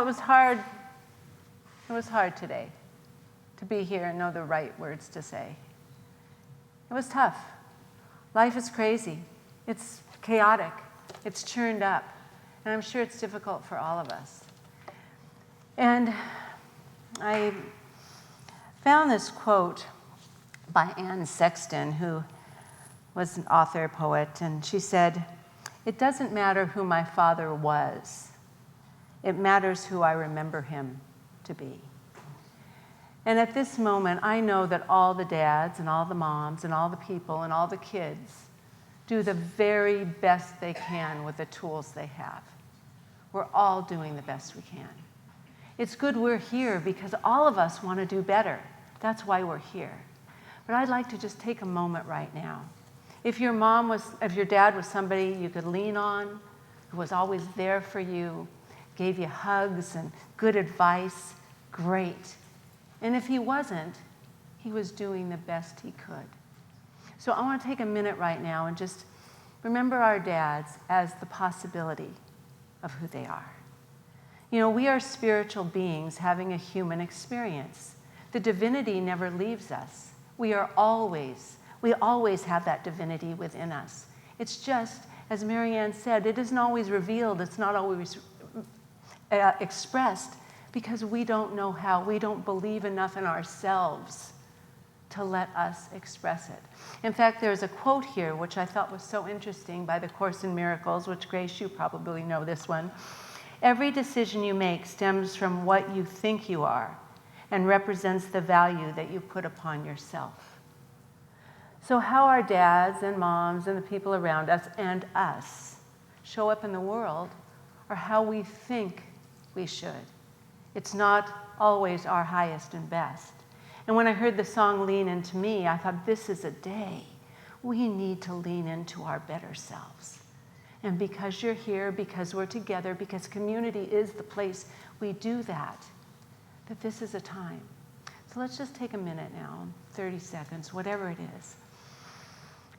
was hard. It was hard today to be here and know the right words to say. It was tough. Life is crazy. It's chaotic. It's churned up. And I'm sure it's difficult for all of us. And I found this quote by Anne Sexton, who was an author, poet, and she said, "It doesn't matter who my father was. It matters who I remember him to be." And at this moment, I know that all the dads and all the moms and all the people and all the kids do the very best they can with the tools they have. We're all doing the best we can. It's good we're here because all of us want to do better. That's why we're here. But I'd like to just take a moment right now. If your dad was somebody you could lean on, who was always there for you, gave you hugs and good advice, great. And if he wasn't, he was doing the best he could. So I want to take a minute right now and just remember our dads as the possibility of who they are. You know, we are spiritual beings having a human experience. The divinity never leaves us. We always have that divinity within us. It's just, as Marianne said, it isn't always revealed, it's not always expressed, because we don't know how. We don't believe enough in ourselves to let us express it. In fact, there's a quote here which I thought was so interesting by the Course in Miracles, which, Grace, you probably know this one. "Every decision you make stems from what you think you are and represents the value that you put upon yourself." So how our dads and moms and the people around us and us show up in the world are how we think we should. It's not always our highest and best. And when I heard the song Lean Into Me, I thought, this is a day we need to lean into our better selves. And because you're here, because we're together, because community is the place we do that this is a time. So let's just take a minute now, 30 seconds, whatever it is.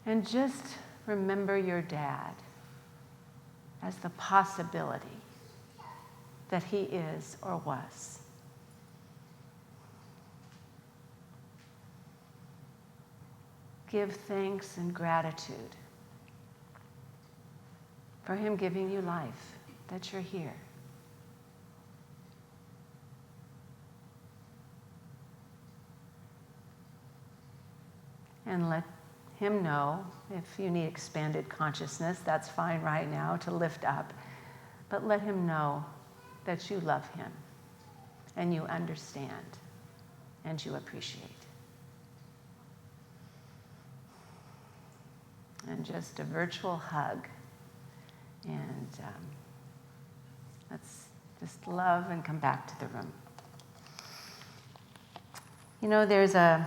And just remember your dad as the possibility that he is or was. Give thanks and gratitude for him giving you life, that you're here. And let him know, if you need expanded consciousness, that's fine right now to lift up, but let him know that you love him and you understand and you appreciate. And just a virtual hug, and let's just love and come back to the room. You know, there's a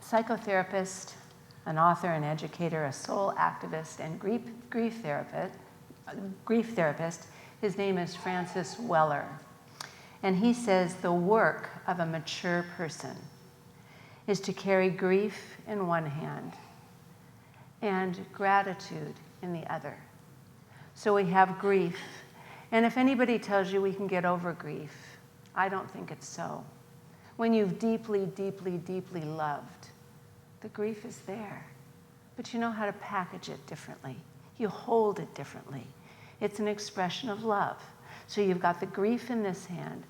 psychotherapist, an author, an educator, a soul activist, and grief therapist. His name is Francis Weller. And he says the work of a mature person is to carry grief in one hand and gratitude in the other. So we have grief. And if anybody tells you we can get over grief, I don't think it's so. When you've deeply, deeply, deeply loved, the grief is there. But you know how to package it differently. You hold it differently. It's an expression of love. So you've got the grief in this hand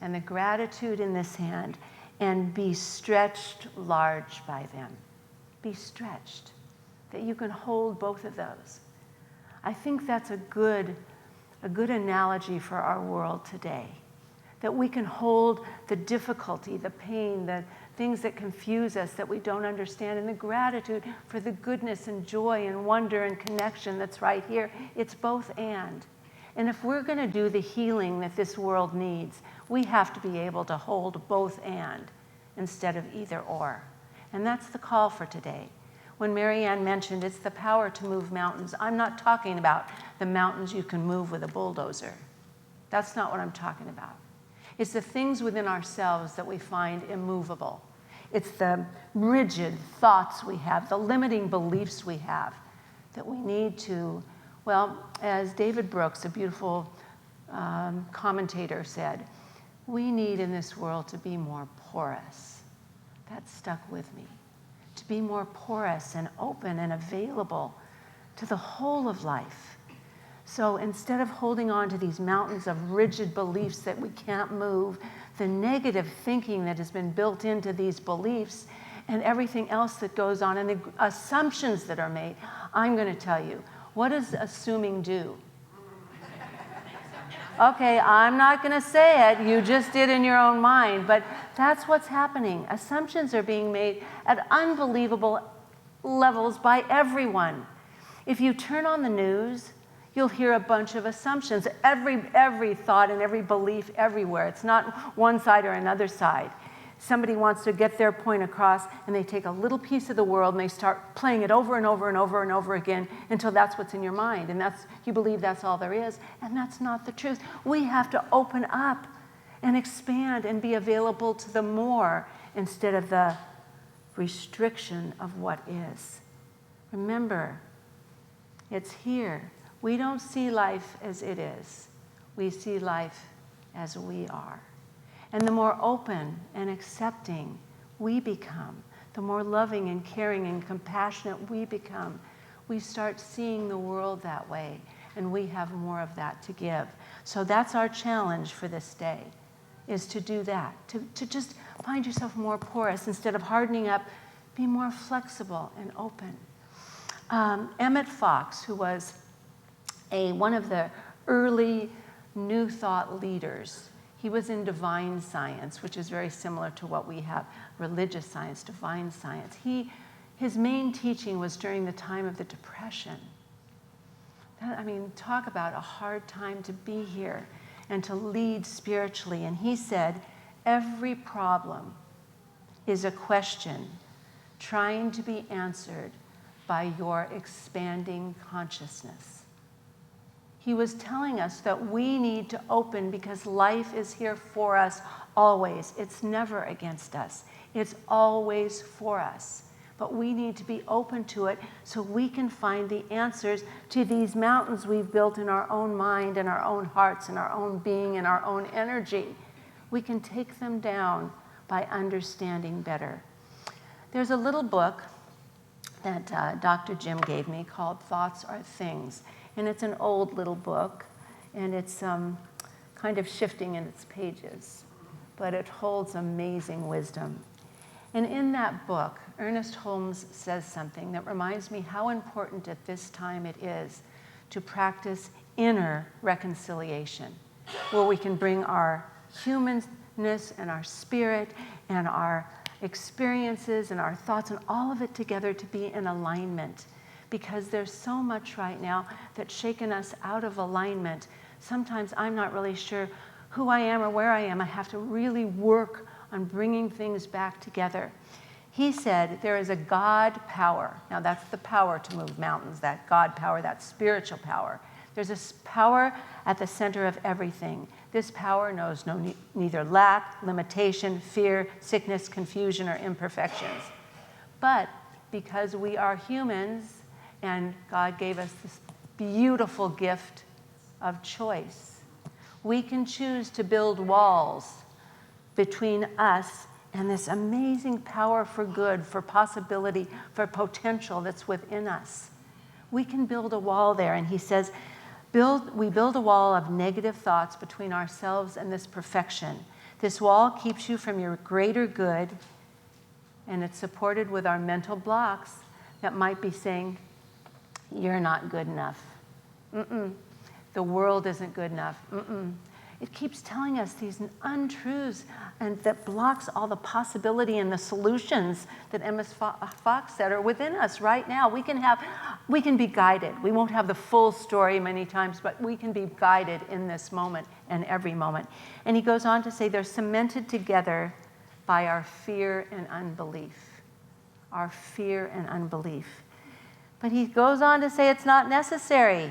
and the gratitude in this hand, and be stretched large by them. Be stretched, that you can hold both of those. I think that's a good analogy for our world today, that we can hold the difficulty, the pain, the things that confuse us, that we don't understand, and the gratitude for the goodness and joy and wonder and connection that's right here. It's both and. And if we're going to do the healing that this world needs, we have to be able to hold both and instead of either or. And that's the call for today. When Marianne mentioned it's the power to move mountains, I'm not talking about the mountains you can move with a bulldozer. That's not what I'm talking about. It's the things within ourselves that we find immovable. It's the rigid thoughts we have, the limiting beliefs we have that we need to, well, as David Brooks, a beautiful commentator said, we need in this world to be more porous. That stuck with me. To be more porous and open and available to the whole of life. So instead of holding on to these mountains of rigid beliefs that we can't move, the negative thinking that has been built into these beliefs and everything else that goes on and the assumptions that are made, I'm going to tell you, what does assuming do? Okay, I'm not going to say it. You just did in your own mind. But that's what's happening. Assumptions are being made at unbelievable levels by everyone. If you turn on the news, you'll hear a bunch of assumptions. Every thought and every belief everywhere. It's not one side or another side. Somebody wants to get their point across, and they take a little piece of the world and they start playing it over and over and over and over again until that's what's in your mind, and you believe that's all there is, and that's not the truth. We have to open up and expand and be available to the more instead of the restriction of what is. Remember, it's here. We don't see life as it is. We see life as we are. And the more open and accepting we become, the more loving and caring and compassionate we become, we start seeing the world that way, and we have more of that to give. So that's our challenge for this day, is to do that, to just find yourself more porous. Instead of hardening up, be more flexible and open. Emmett Fox, who was one of the early New Thought leaders, he was in divine science, which is very similar to what we have, religious science, divine science. His main teaching was during the time of the Depression. Talk about a hard time to be here and to lead spiritually. And he said, every problem is a question trying to be answered by your expanding consciousness. He was telling us that we need to open because life is here for us always. It's never against us. It's always for us. But we need to be open to it so we can find the answers to these mountains we've built in our own mind and our own hearts and our own being and our own energy. We can take them down by understanding better. There's a little book that Dr. Jim gave me called Thoughts Are Things. And it's an old little book, and it's kind of shifting in its pages, but it holds amazing wisdom. And in that book, Ernest Holmes says something that reminds me how important at this time it is to practice inner reconciliation, where we can bring our humanness and our spirit and our experiences and our thoughts and all of it together to be in alignment. Because there's so much right now that's shaken us out of alignment. Sometimes I'm not really sure who I am or where I am. I have to really work on bringing things back together. He said there is a God power. Now that's the power to move mountains, that God power, that spiritual power. There's a power at the center of everything. This power knows neither lack, limitation, fear, sickness, confusion, or imperfections. But because we are humans, and God gave us this beautiful gift of choice, we can choose to build walls between us and this amazing power for good, for possibility, for potential that's within us. We can build a wall there. And he says, we build a wall of negative thoughts between ourselves and this perfection. This wall keeps you from your greater good, and it's supported with our mental blocks that might be saying, you're not good enough. The world isn't good enough. It keeps telling us these untruths, and that blocks all the possibility and the solutions that Emma Fox said are within us right now. We can be guided. We won't have the full story many times, but we can be guided in this moment and every moment. And he goes on to say they're cemented together by our fear and unbelief. Our fear and unbelief. But he goes on to say it's not necessary.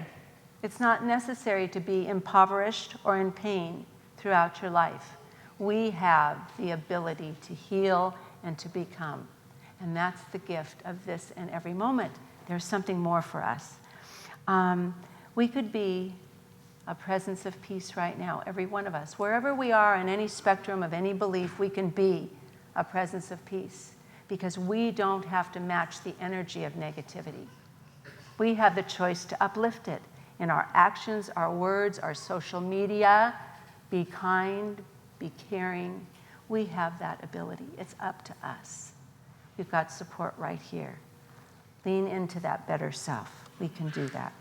It's not necessary to be impoverished or in pain throughout your life. We have the ability to heal and to become. And that's the gift of this and every moment. There's something more for us. We could be a presence of peace right now, every one of us. Wherever we are in any spectrum of any belief, we can be a presence of peace because we don't have to match the energy of negativity. We have the choice to uplift it in our actions, our words, our social media. Be kind, be caring. We have that ability. It's up to us. We've got support right here. Lean into that better self. We can do that.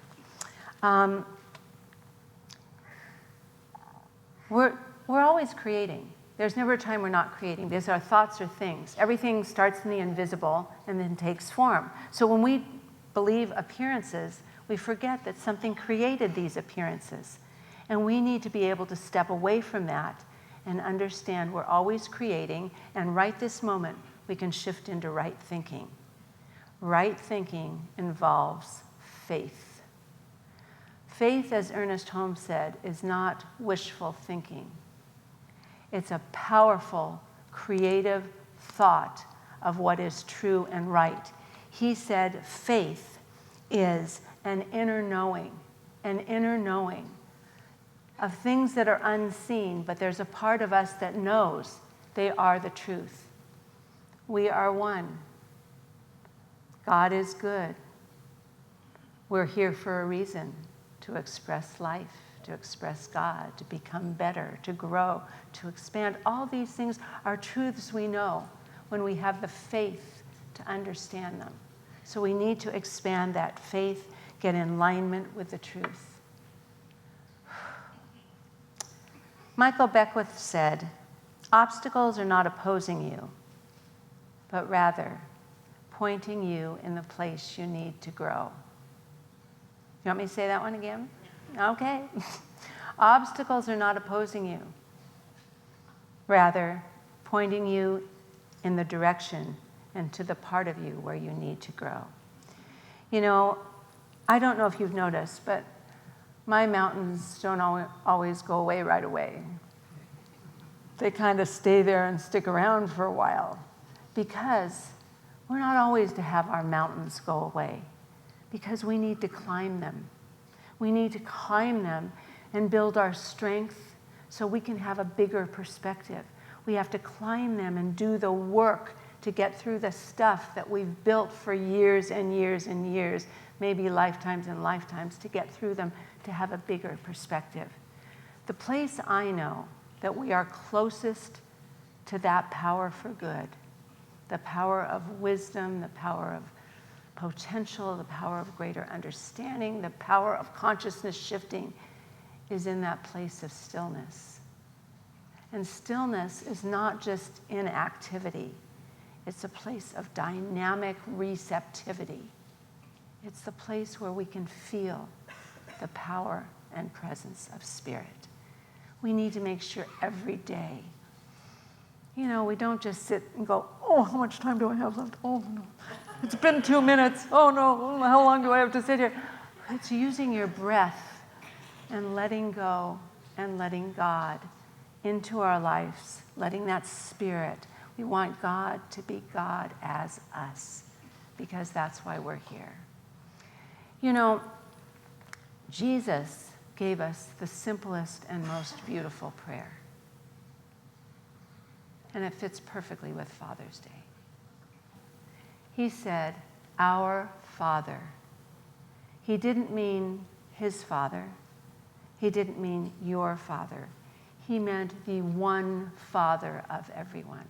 We're always creating. There's never a time we're not creating because our thoughts are things. Everything starts in the invisible and then takes form. So when we believe appearances, we forget that something created these appearances. And we need to be able to step away from that and understand we're always creating, and right this moment, we can shift into right thinking. Right thinking involves faith. Faith, as Ernest Holmes said, is not wishful thinking. It's a powerful, creative thought of what is true and right. He said faith is an inner knowing of things that are unseen, but there's a part of us that knows they are the truth. We are one. God is good. We're here for a reason, to express life, to express God, to become better, to grow, to expand. All these things are truths we know when we have the faith to understand them. So we need to expand that faith, get in alignment with the truth. Michael Beckwith said, obstacles are not opposing you, but rather pointing you in the place you need to grow. You want me to say that one again? Okay. Obstacles are not opposing you, rather pointing you in the direction and to the part of you where you need to grow. You know, I don't know if you've noticed, but my mountains don't always go away right away. They kind of stay there and stick around for a while because we're not always to have our mountains go away, because we need to climb them. We need to climb them and build our strength so we can have a bigger perspective. We have to climb them and do the work to get through the stuff that we've built for years and years and years, maybe lifetimes and lifetimes, to get through them, to have a bigger perspective. The place I know that we are closest to that power for good, the power of wisdom, the power of potential, the power of greater understanding, the power of consciousness shifting, is in that place of stillness. And stillness is not just inactivity. It's a place of dynamic receptivity. It's the place where we can feel the power and presence of spirit. We need to make sure every day, you know, we don't just sit and go, oh, how much time do I have left? Oh, no. It's been 2 minutes. Oh, no. How long do I have to sit here? It's using your breath and letting go and letting God into our lives, letting that spirit. We want God to be God as us, because that's why we're here. You know, Jesus gave us the simplest and most beautiful prayer. And it fits perfectly with Father's Day. He said, our Father. He didn't mean his Father. He didn't mean your Father. He meant the one Father of everyone.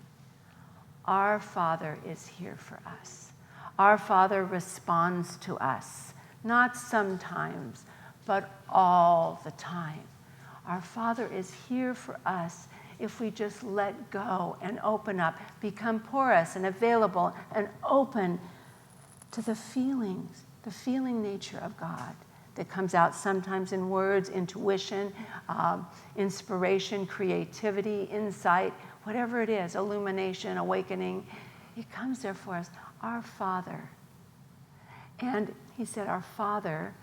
Our Father is here for us. Our Father responds to us, not sometimes, but all the time. Our Father is here for us if we just let go and open up, become porous and available and open to the feelings, the feeling nature of God that comes out sometimes in words, intuition, inspiration, creativity, insight, whatever it is, illumination, awakening. It comes there for us. Our Father. And he said, our Father,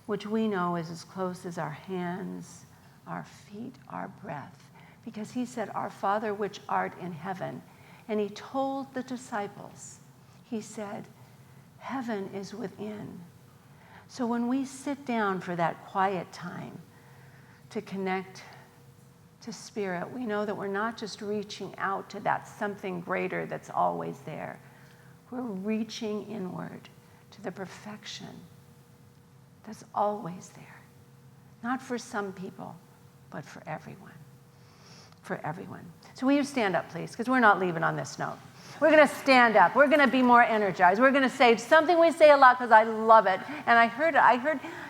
which we know is as close as our hands, our feet, our breath. Because he said, our Father which art in heaven. And he told the disciples, he said, heaven is within. So when we sit down for that quiet time, to connect to Spirit, we know that we're not just reaching out to that something greater that's always there. We're reaching inward to the perfection that's always there. Not for some people, but for everyone. For everyone. So will you stand up, please? Because we're not leaving on this note. We're going to stand up. We're going to be more energized. We're going to say something we say a lot because I love it. And I heard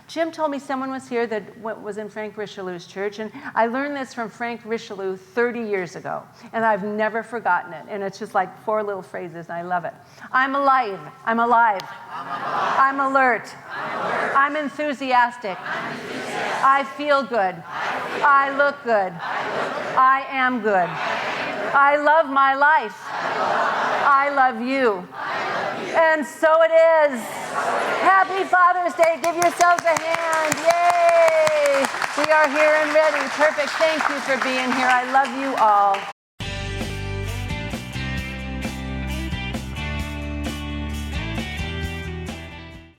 Jim told me someone was here that was in Frank Richelieu's church. And I learned this from Frank Richelieu 30 years ago. And I've never forgotten it. And it's just like 4 little phrases. And I love it. I'm alive. I'm alive. I'm alert. I'm enthusiastic. I feel good. I look good. I am good. I love my life. I love you. And so it is. Happy Father's Day. Give yourselves a hand. Yay! We are here and ready. Perfect. Thank you for being here. I love you all.